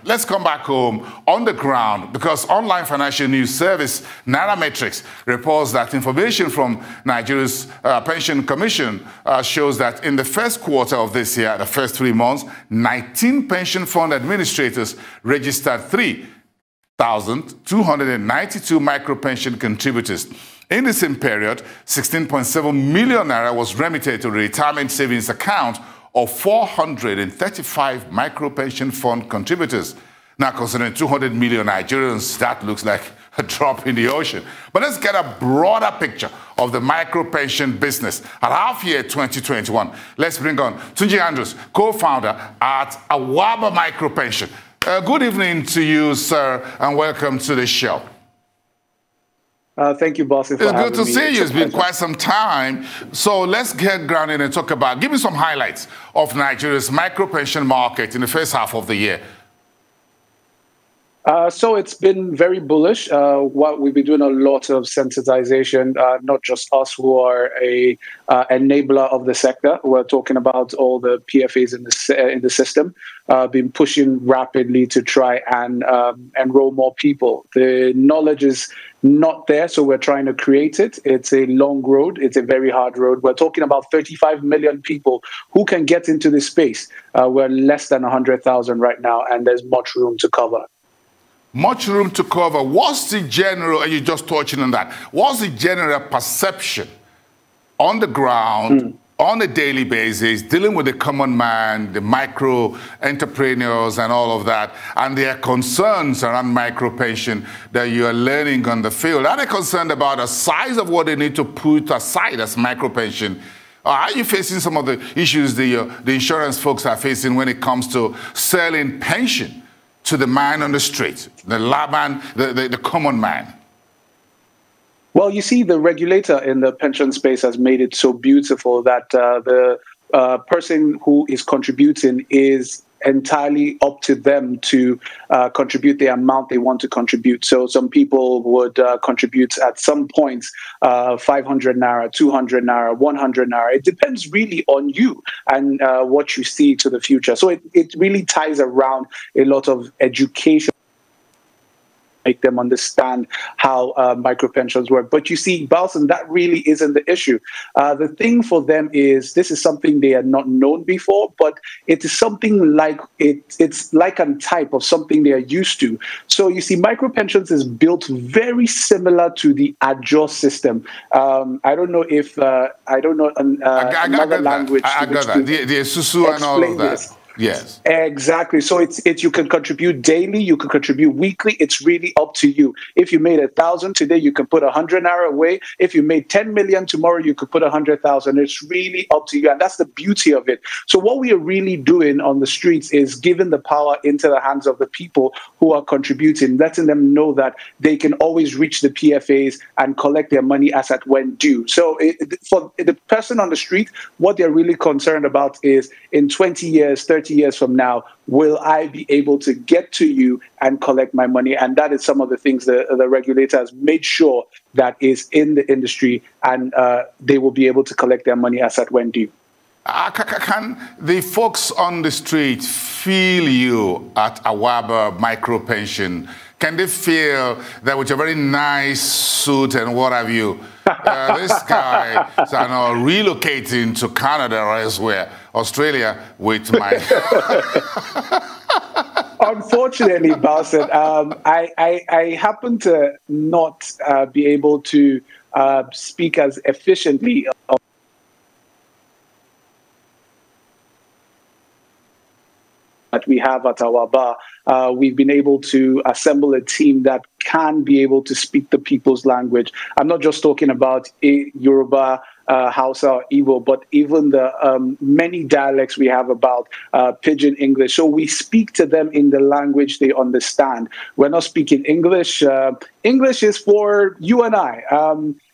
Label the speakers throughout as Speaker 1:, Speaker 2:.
Speaker 1: let's come back home on the ground, because online financial news service Nairametrics reports that information from Nigeria's Pension Commission shows that in the first quarter of this year, the first 3 months, 19 pension fund administrators registered 3,292 micro-pension contributors. In the same period, 16.7 million naira was remitted to the retirement savings account of 435 micro-pension fund contributors. Now, considering 200 million Nigerians, that looks like a drop in the ocean. But let's get a broader picture of the micro-pension business at half year 2021. Let's bring on Tunji Andrews, co-founder at Awaba Micro-Pension. Good evening to you, sir, and welcome to the show.
Speaker 2: Thank you, boss.
Speaker 1: It's good to see you. It's been quite some time. So let's get grounded and talk about, give me some highlights of Nigeria's micro-pension market in the first half of the year.
Speaker 2: So it's been very bullish. What we've been doing a lot of sensitization, not just us who are a enabler of the sector. We're talking about all the PFAs in the system, been pushing rapidly to try and enroll more people. The knowledge is not there, so we're trying to create it. It's a long road. It's a very hard road. We're talking about 35 million people who can get into this space. We're less than 100,000 right now, and there's much room to cover.
Speaker 1: Much room to cover. What's the general, and you're just touching on that, what's the general perception on the ground, on a daily basis, dealing with the common man, the micro entrepreneurs and all of that, and their concerns around micro-pension that you are learning on the field? Are they concerned about the size of what they need to put aside as micro-pension? Are you facing some of the issues the insurance folks are facing when it comes to selling pension to the man on the street, the layman, the common man?
Speaker 2: Well, you see, the regulator in the pension space has made it so beautiful that the person who is contributing is entirely up to them to contribute the amount they want to contribute. So some people would contribute at some points 500 naira, 200 naira, 100 naira. It depends really on you and what you see to the future. So it really ties around a lot of education, make them understand how micro-pensions work. But you see, Balson, that really isn't the issue. The thing for them is this is something they had not known before, but it is something like it's like a type of something they are used to. So you see, micro-pensions is built very similar to the ARISE system. I don't know if another language.
Speaker 1: I got that. The Susu and all of that. This. Yes,
Speaker 2: exactly. So it's you can contribute daily, you can contribute weekly. It's really up to you. If you made 1,000 today, you can put 100 naira away. If you made 10 million tomorrow, you could put 100,000. It's really up to you, and that's the beauty of it. So what we are really doing on the streets is giving the power into the hands of the people who are contributing, letting them know that they can always reach the PFAs and collect their money as at when due. So for the person on the street, what they're really concerned about is in 20 years, 30 years from now, will I be able to get to you and collect my money? And that is some of the things the regulator has made sure that is in the industry, and they will be able to collect their money as at when due.
Speaker 1: Can the folks on the street feel you at Awaba Micro-Pension? Can they feel that with a very nice suit and what have you, this guy is relocating to Canada or elsewhere, Australia, with my...
Speaker 2: Unfortunately, Balson, I happen to not be able to speak as efficiently that we have at Awaba. We've been able to assemble a team that can be able to speak the people's language. I'm not just talking about Yoruba, Hausa, or Igbo, but even the many dialects we have about Pidgin English. So we speak to them in the language they understand. We're not speaking English. English is for you and I.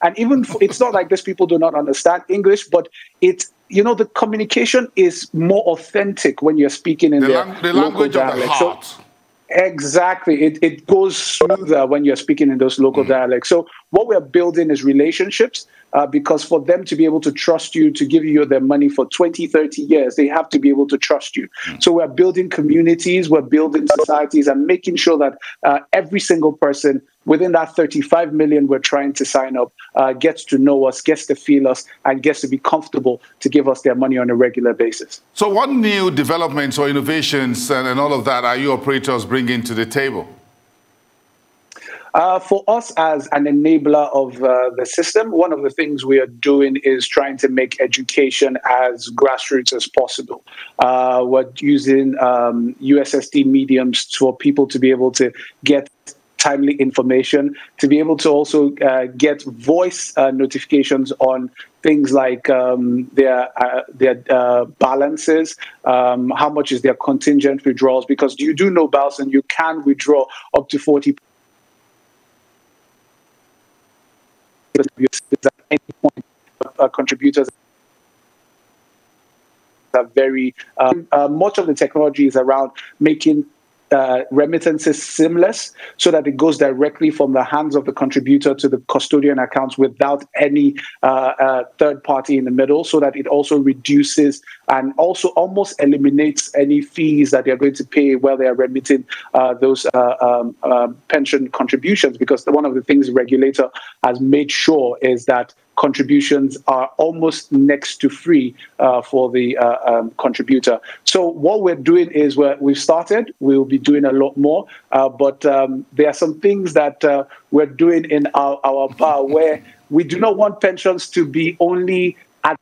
Speaker 2: And even it's not like these people do not understand English, but it's, you know, the communication is more authentic when you're speaking in the
Speaker 1: local
Speaker 2: dialect.
Speaker 1: Of the heart.
Speaker 2: So, exactly. It goes smoother when you're speaking in those local dialects. So what we're building is relationships because for them to be able to trust you, to give you their money for 20, 30 years, they have to be able to trust you. So we're building communities, we're building societies, and making sure that every single person within that 35 million we're trying to sign up gets to know us, gets to feel us, and gets to be comfortable to give us their money on a regular basis.
Speaker 1: So what new developments or innovations and all of that are you operators bringing to the table?
Speaker 2: For us as an enabler of the system, one of the things we are doing is trying to make education as grassroots as possible. We're using USSD mediums for people to be able to get timely information, to be able to also get voice notifications on things like their balances, how much is their contingent withdrawals, because you do know, Balson, you can withdraw up to 40% at any point. Contributors are very much of the technology is around making remittances seamless, so that it goes directly from the hands of the contributor to the custodian accounts without any third party in the middle, so that it also reduces and also almost eliminates any fees that they're going to pay while they are remitting those pension contributions, because one of the things the regulator has made sure is that contributions are almost next to free for the contributor. So what we're doing is we've started, we'll be doing a lot more, but there are some things that we're doing in our bar where we do not want pensions to be only at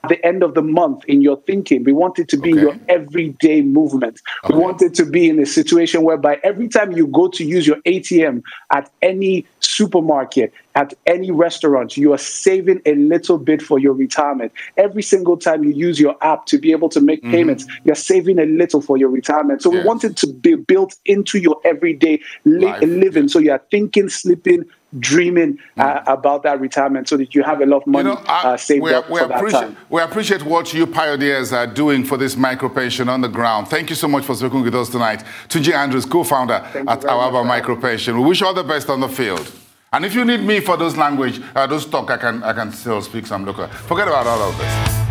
Speaker 2: the end of the month in your thinking. We want it to be your everyday movement. We want it to be in a situation whereby every time you go to use your ATM at any supermarket, at any restaurant, you are saving a little bit for your retirement. Every single time you use your app to be able to make payments, you're saving a little for your retirement. So we want it to be built into your everyday living. So you're thinking, sleeping, dreaming about that retirement, so that you have a lot of money saved up for that time.
Speaker 1: We appreciate what you pioneers are doing for this micro pension on the ground. Thank you so much for speaking with us tonight. Tunji Andrews, co-founder at Awaba Micro Pension. We wish you all the best on the field. And if you need me for those language, those talk, I can still speak some local. Forget about all of this.